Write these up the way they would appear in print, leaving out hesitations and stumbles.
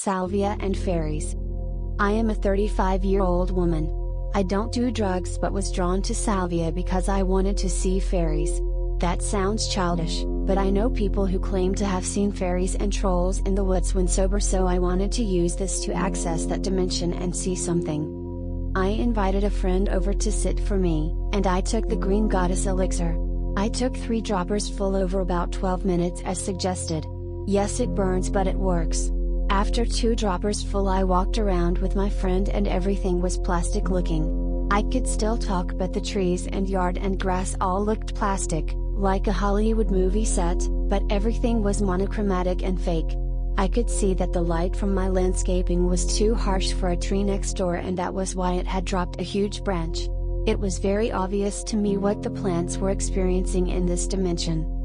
salvia and fairies. I am a 35-year-old woman. I don't do drugs but was drawn to salvia because I wanted to see fairies. That sounds childish, but I know people who claim to have seen fairies and trolls in the woods when sober, so I wanted to use this to access that dimension and see something. I invited a friend over to sit for me, and I took the green goddess elixir. I took 3 droppers full over about 12 minutes as suggested. Yes, it burns but it works. After 2 droppers full I walked around with my friend and everything was plastic looking. I could still talk but the trees and yard and grass all looked plastic, like a Hollywood movie set, but everything was monochromatic and fake. I could see that the light from my landscaping was too harsh for a tree next door, and that was why it had dropped a huge branch. It was very obvious to me what the plants were experiencing in this dimension.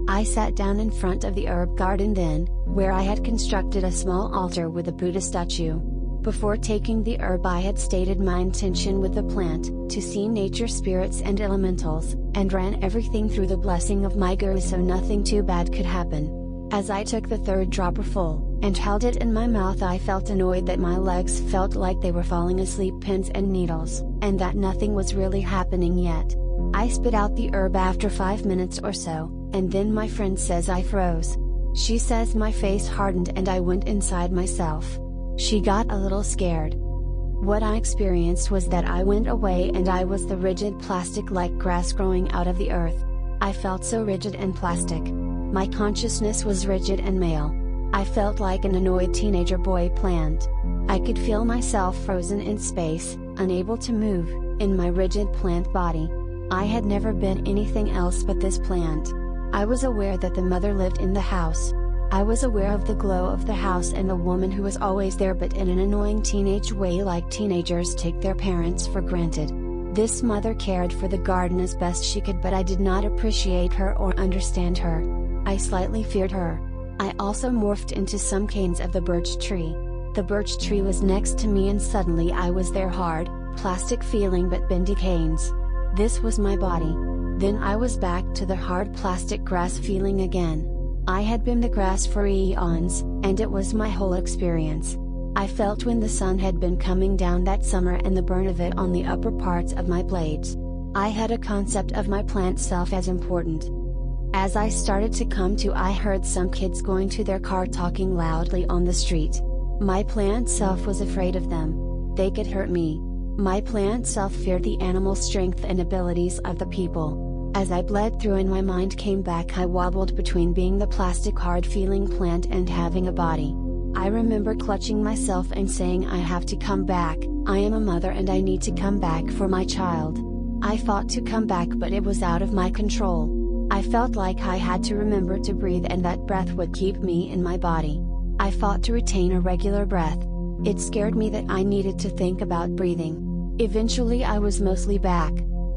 I sat down in front of the herb garden then, where I had constructed a small altar with a Buddha statue. Before taking the herb I had stated my intention with the plant, to see nature spirits and elementals, and ran everything through the blessing of my guru so nothing too bad could happen. As I took the 3rd dropper full, and held it in my mouth, I felt annoyed that my legs felt like they were falling asleep, pins and needles, and that nothing was really happening yet. I spit out the herb after 5 minutes or so, and then my friend says I froze. She says my face hardened and I went inside myself. She got a little scared. What I experienced was that I went away and I was the rigid plastic like grass growing out of the earth. I felt so rigid and plastic. My consciousness was rigid and male. I felt like an annoyed teenager boy plant. I could feel myself frozen in space, unable to move, in my rigid plant body. I had never been anything else but this plant. I was aware that the mother lived in the house. I was aware of the glow of the house and the woman who was always there, but in an annoying teenage way, like teenagers take their parents for granted. This mother cared for the garden as best she could, but I did not appreciate her or understand her. I slightly feared her. I also morphed into some canes of the birch tree. The birch tree was next to me and suddenly I was their hard, plastic feeling but bendy canes. This was my body. Then I was back to the hard plastic grass feeling again. I had been the grass for eons, and it was my whole experience. I felt when the sun had been coming down that summer and the burn of it on the upper parts of my blades. I had a concept of my plant self as important. As I started to come to, I heard some kids going to their car talking loudly on the street. My plant self was afraid of them. They could hurt me. My plant self feared the animal strength and abilities of the people. As I bled through and my mind came back, I wobbled between being the plastic hard feeling plant and having a body. I remember clutching myself and saying, I have to come back, I am a mother and I need to come back for my child. I fought to come back but it was out of my control. I felt like I had to remember to breathe and that breath would keep me in my body. I fought to retain a regular breath. It scared me that I needed to think about breathing. Eventually I was mostly back.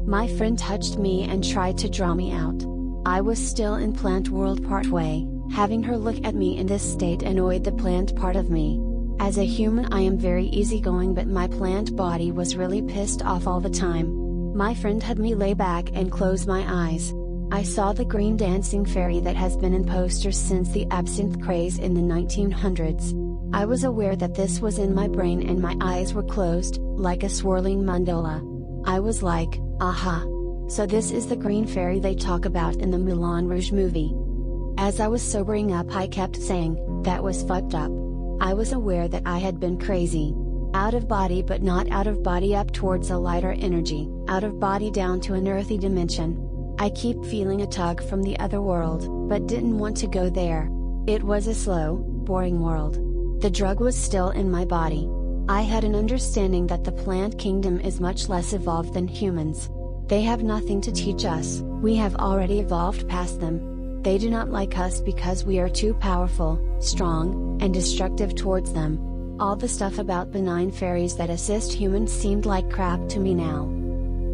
My friend touched me and tried to draw me out. I was still in plant world partway. Having her look at me in this state annoyed the plant part of me. As a human I am very easygoing, but my plant body was really pissed off all the time. My friend had me lay back and close my eyes. I saw the green dancing fairy that has been in posters since the absinthe craze in the 1900s. I was aware that this was in my brain and my eyes were closed, like a swirling mandala. I was like, aha! So this is the green fairy they talk about in the Moulin Rouge movie. As I was sobering up I kept saying, that was fucked up. I was aware that I had been crazy. Out of body but not out of body, up towards a lighter energy, out of body down to an earthy dimension. I keep feeling a tug from the other world, but didn't want to go there. It was a slow, boring world. The drug was still in my body. I had an understanding that the plant kingdom is much less evolved than humans. They have nothing to teach us, we have already evolved past them. They do not like us because we are too powerful, strong, and destructive towards them. All the stuff about benign fairies that assist humans seemed like crap to me now.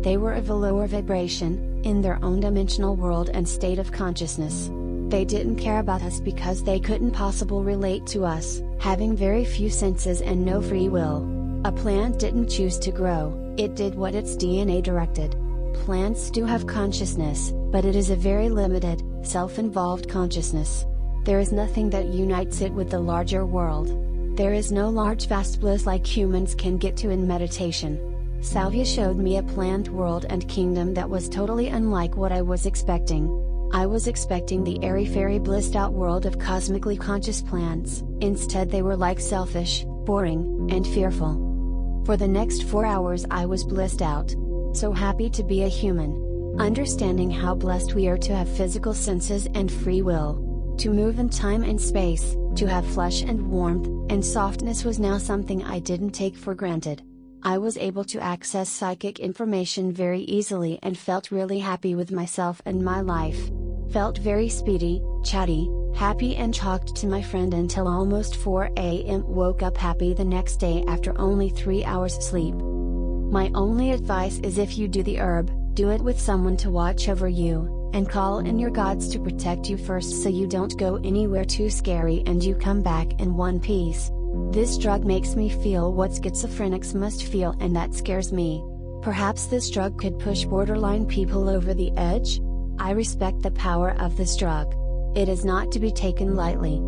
They were of a lower vibration, in their own dimensional world and state of consciousness. They didn't care about us because they couldn't possibly relate to us, having very few senses and no free will. A plant didn't choose to grow, it did what its DNA directed. Plants do have consciousness, but it is a very limited, self-involved consciousness. There is nothing that unites it with the larger world. There is no large vast bliss like humans can get to in meditation. Salvia showed me a plant world and kingdom that was totally unlike what I was expecting. I was expecting the airy-fairy blissed out world of cosmically conscious plants, instead they were like selfish, boring, and fearful. For the next 4 hours I was blissed out. So happy to be a human. Understanding how blessed we are to have physical senses and free will. To move in time and space, to have flesh and warmth, and softness was now something I didn't take for granted. I was able to access psychic information very easily and felt really happy with myself and my life. Felt very speedy, chatty, happy and talked to my friend until almost 4 a.m. Woke up happy the next day after only 3 hours sleep. My only advice is if you do the herb, do it with someone to watch over you, and call in your gods to protect you first so you don't go anywhere too scary and you come back in one piece. This drug makes me feel what schizophrenics must feel and that scares me. Perhaps this drug could push borderline people over the edge? I respect the power of this drug. It is not to be taken lightly.